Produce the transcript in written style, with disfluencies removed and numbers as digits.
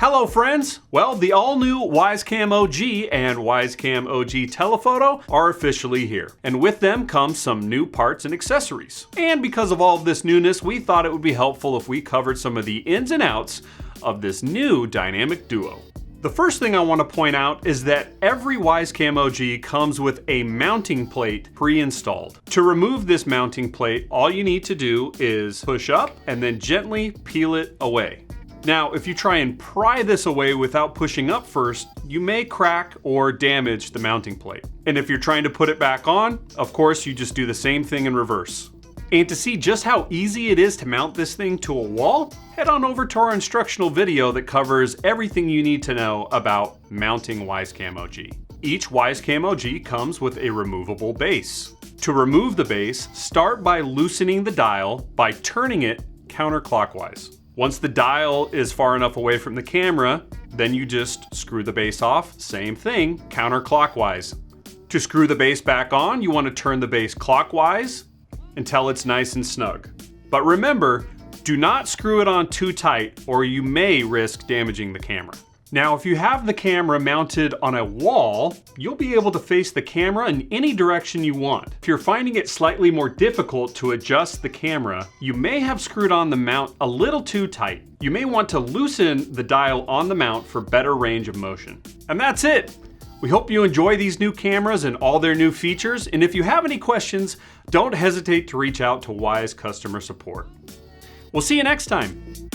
Hello friends! Well, the all-new Wyze Cam OG and Wyze Cam OG Telephoto are officially here. And with them comes some new parts and accessories. And because of all of this newness, we thought it would be helpful if we covered some of the ins and outs of this new dynamic duo. The first thing I want to point out is that every Wyze Cam OG comes with a mounting plate pre-installed. To remove this mounting plate, all you need to do is push up and then gently peel it away. Now, if you try and pry this away without pushing up first, you may crack or damage the mounting plate. And if you're trying to put it back on, of course, you just do the same thing in reverse. And to see just how easy it is to mount this thing to a wall, head on over to our instructional video that covers everything you need to know about mounting Wyze Cam OG. Each Wyze Cam OG comes with a removable base. To remove the base, start by loosening the dial by turning it counterclockwise. Once the dial is far enough away from the camera, then you just screw the base off, same thing, counterclockwise. To screw the base back on, you want to turn the base clockwise until it's nice and snug. But remember, do not screw it on too tight or you may risk damaging the camera. Now, if you have the camera mounted on a wall, you'll be able to face the camera in any direction you want. If you're finding it slightly more difficult to adjust the camera, you may have screwed on the mount a little too tight. You may want to loosen the dial on the mount for better range of motion. And that's it. We hope you enjoy these new cameras and all their new features. And if you have any questions, don't hesitate to reach out to Wyze customer support. We'll see you next time.